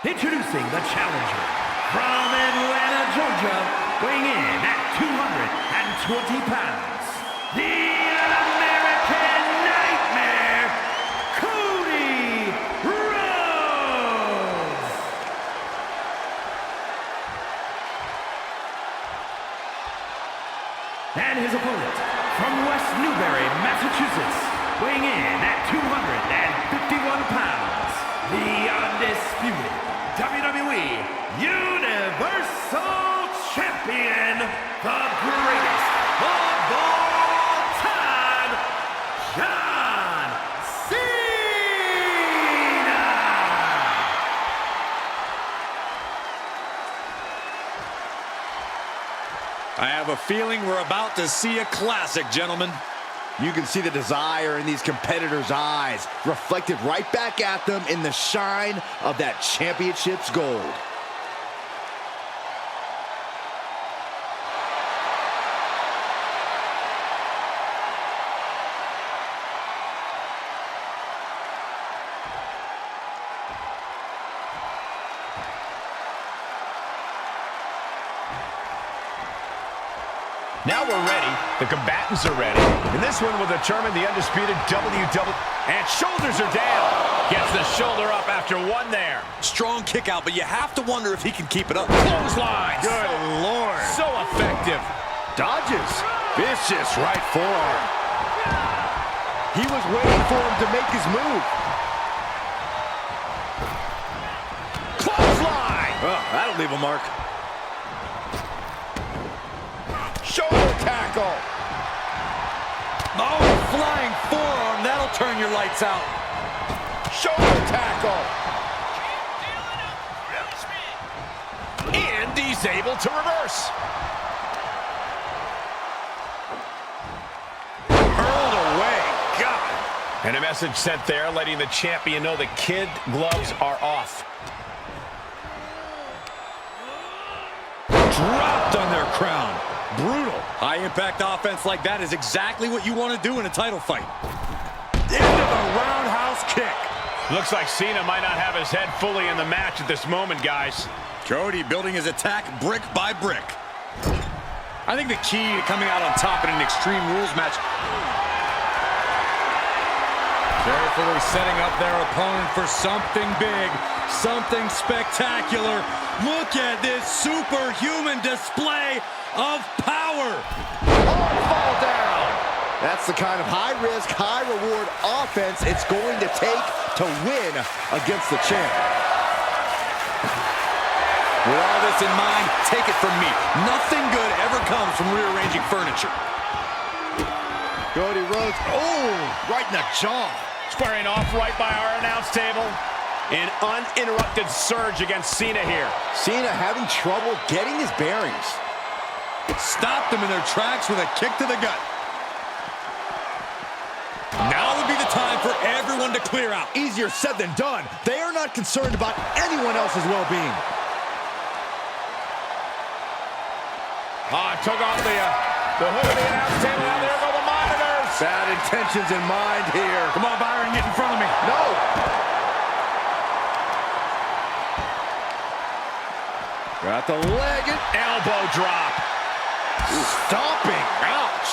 Introducing the challenger from Atlanta, Georgia, weighing in at 220 pounds, the American Nightmare, Cody Rhodes. And his opponent from West Newbury, Massachusetts, weighing in at 251 pounds, the undisputed WWE Universal Champion, the greatest of all time, John Cena! I have a feeling we're about to see a classic, gentlemen. You can see the desire in these competitors' eyes, reflected right back at them in the shine of that championship's gold. Now we're ready. The combatants are ready. And this one will determine the undisputed WWE. And shoulders are down. Gets the shoulder up after one there. Strong kick out, but you have to wonder if he can keep it up. Clothesline. Good Lord. So effective. Dodges. Vicious right forearm. He was waiting for him to make his move. Clothesline. Oh, that'll leave a mark. Shoulder tackle. Oh, flying forearm. That'll turn your lights out. Shoulder tackle. And he's able to reverse. Hurled away. God. And a message sent there letting the champion know the kid gloves are off. Dropped on their crown. Brutal. High-impact offense like that is exactly what you want to do in a title fight. Into the roundhouse kick. Looks like Cena might not have his head fully in the match at this moment, guys. Cody building his attack brick by brick. I think the key to coming out on top in an Extreme Rules match. Carefully setting up their opponent for something big, something spectacular. Look at this superhuman display of power. Fall down. That's the kind of high-risk, high-reward offense it's going to take to win against the champ. With all this in mind, take it from me. Nothing good ever comes from rearranging furniture. Cody Rhodes, oh, right in the jaw. Squaring off right by our announce table. An uninterrupted surge against Cena here. Cena having trouble getting his bearings. Stopped them in their tracks with a kick to the gut. Now would be the time for everyone to clear out. Easier said than done. They are not concerned about anyone else's well-being. Took off the hood of the announce table. Now there go the monitors. Bad intentions in mind here. Come on, Byron, get in front of me. No. Got the leg and Elbow drop. stomping. Ouch.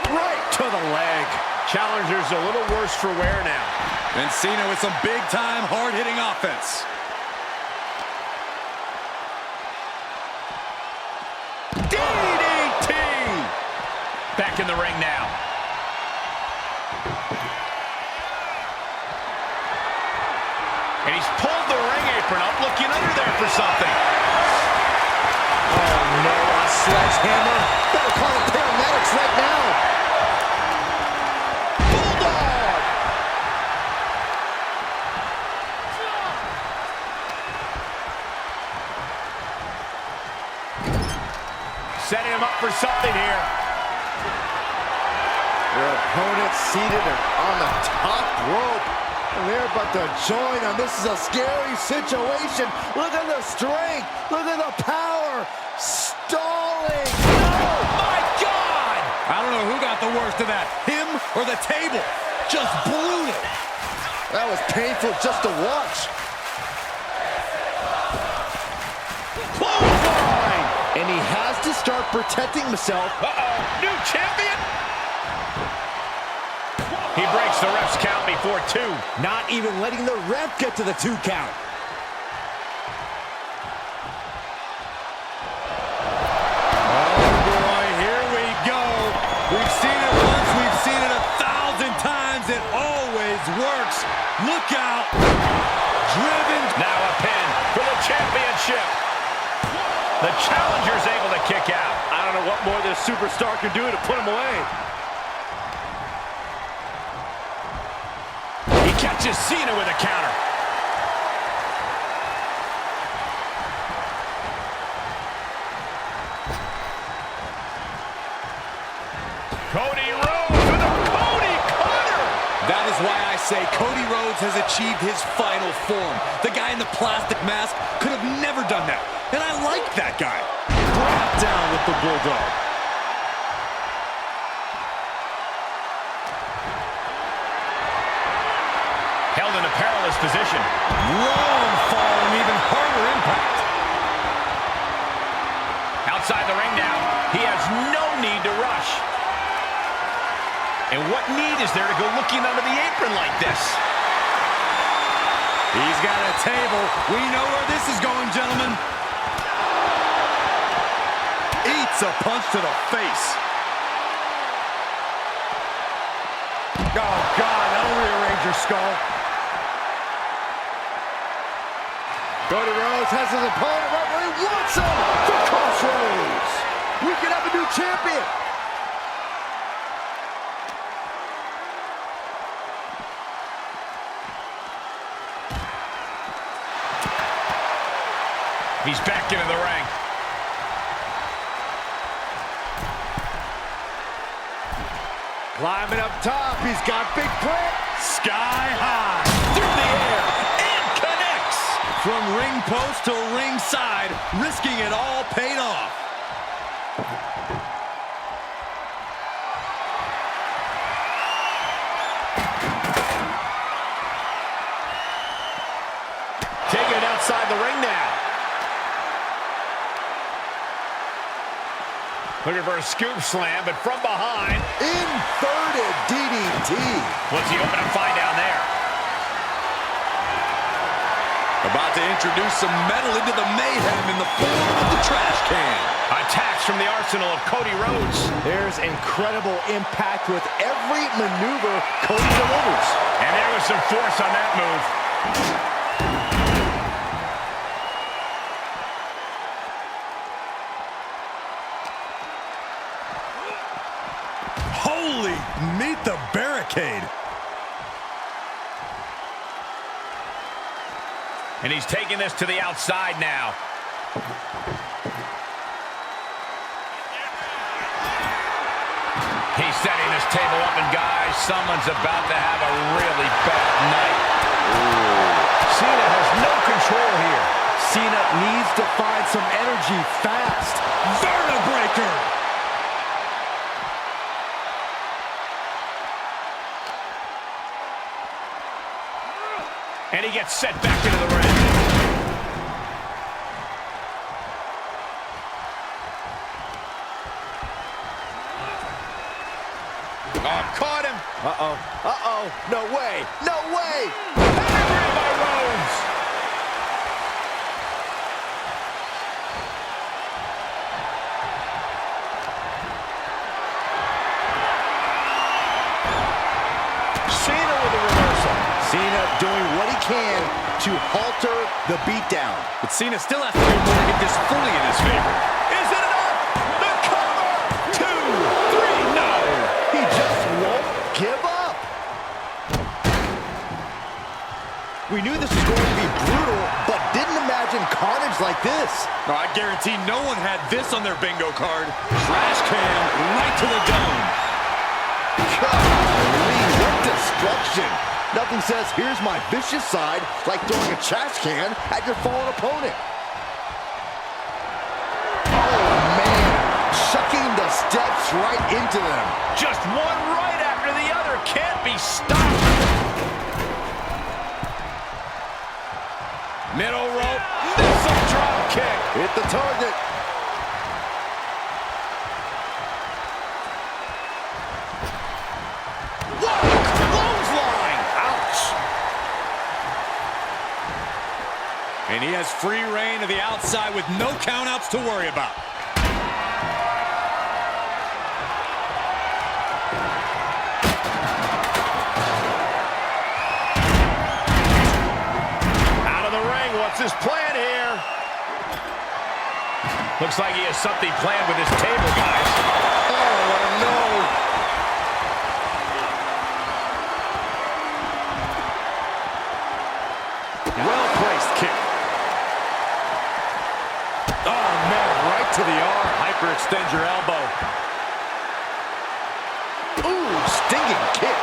Right to the leg. Challenger's a little worse for wear now. And Cena with some big-time, hard-hitting offense. DDT! Back in the ring now. And he's pulled the ring apron up, looking under there for something. Oh, no, a sledgehammer. Better call the paramedics right now. Bulldog! Setting him up for something here. Their opponent seated on the top rope. And they're about to join them. This is a scary situation. Look at the strength. Look at the power. Stalling. No! My God! I don't know who got the worst of that, him or the table. Just brutal. That was painful just to watch. Clothesline! And he has to start protecting himself. Uh-oh, new champion! He breaks the ref's count before 2. Not even letting the ref get to the 2 count. We've seen it once, we've seen it 1,000 times. It always works. Look out. Driven. Now a pin for the championship. The challenger's able to kick out. I don't know what more this superstar can do to put him away. He catches Cena with a counter. Cody Rhodes with a Cody cutter! That is why I say Cody Rhodes has achieved his final form. The guy in the plastic mask could have never done that. And I like that guy. Brought down with the Bulldog. Held in a perilous position. Long fall and even harder impact. Outside the ring now. He has no need to rush. And what need is there to go looking under the apron like this? He's got a table. We know where this is going, gentlemen. Eats a punch to the face. Oh, God, that'll rearrange your skull. Cody Rhodes has his opponent right where he wants him. The crossroads. We can have a new champion. He's back into the ring. Climbing up top, he's got big plans. Sky high. Through the air. And connects. From ring post to ringside, risking it all paid off. Taking it outside the ring now. Looking for a scoop slam, but from behind. Inverted DDT. What's he hoping to find down there? About to introduce some metal into the mayhem in the form of the trash can. Attacks from the arsenal of Cody Rhodes. There's incredible impact with every maneuver Cody delivers. And there was some force on that move. Holy, meet the barricade. And he's taking this to the outside now. He's setting this table up, and guys, someone's about to have a really bad night. Cena has no control here. Cena needs to find some energy fast. Vertebreaker. And he gets set back into the ring. Oh, caught him. Uh-oh. Uh-oh. No way. No way. Pedigree by Rhodes. Cena with a reversal. Cena doing what he can to halter the beatdown. But Cena still has to do more to get this fully in his favor. Is it enough? The cover. 2, 3, no. He just won't give up. We knew this was going to be brutal, but didn't imagine carnage like this. No, I guarantee no one had this on their bingo card. Trash can right to the dome. Golly, what destruction. Nothing says, here's my vicious side, like throwing a trash can at your fallen opponent. Oh, man. Chucking the steps right into them. Just one right after the other. Can't be stopped. Middle rope, missile drop kick. Hit the target. What a clothesline! Ouch! And he has free reign to the outside with no countouts to worry about. What's his plan here? Looks like he has something planned with his table, guys. Oh, no. Well-placed kick. Oh, man, right to the arm. Hyperextend your elbow. Ooh, stinging kick.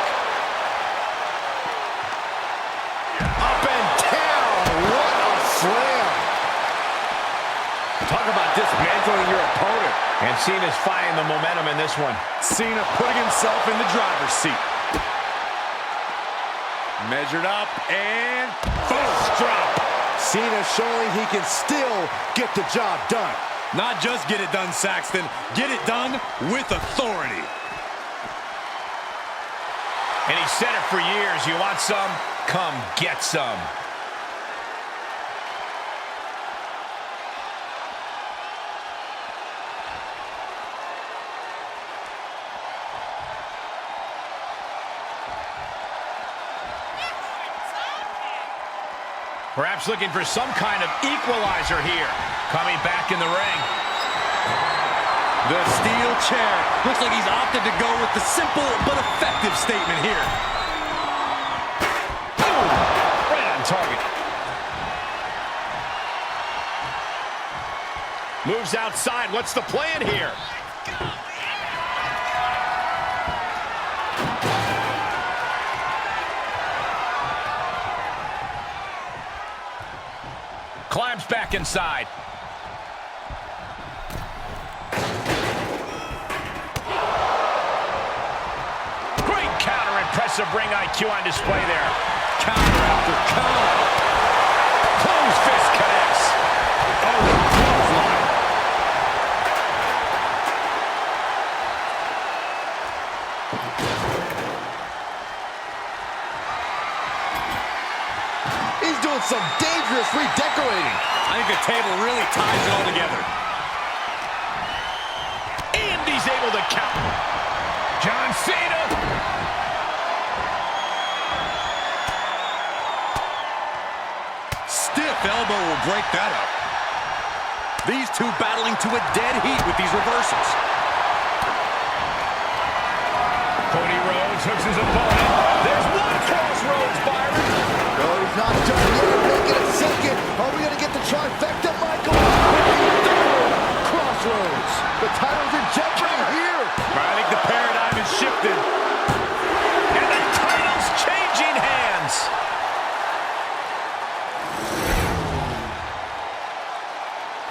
Up and down. What a slam. Talk about dismantling your opponent. And Cena's finding the momentum in this one. Cena putting himself in the driver's seat. Measured up and Fist drop. Cena showing he can still get the job done. not just get it done, Saxton, get it done with authority. And he said it for years, you want some? Come get some. Perhaps looking for some kind of equalizer here. Coming back in the ring. The steel chair. Looks like he's opted to go with the simple but effective statement here. Boom! Right on target. Moves outside. What's the plan here? Climbs back inside. Great counter, impressive ring IQ on display there. Counter after counter. Closed fist connects. Oh, clothesline. He's doing some dangerous redecorating. I think the table really ties it all together. And he's able to count. John Cena. Stiff elbow will break that up. These two battling to a dead heat with these reversals. Cody Rhodes hooks his opponent. There's one crossroads, Byron. No, he's not done yet. Make it a second. Are we going to get the trifecta, Michael? Crossroads. The title's in jeopardy here. I think the paradigm has shifted. And the title's changing hands.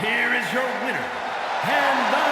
Here is your winner, and the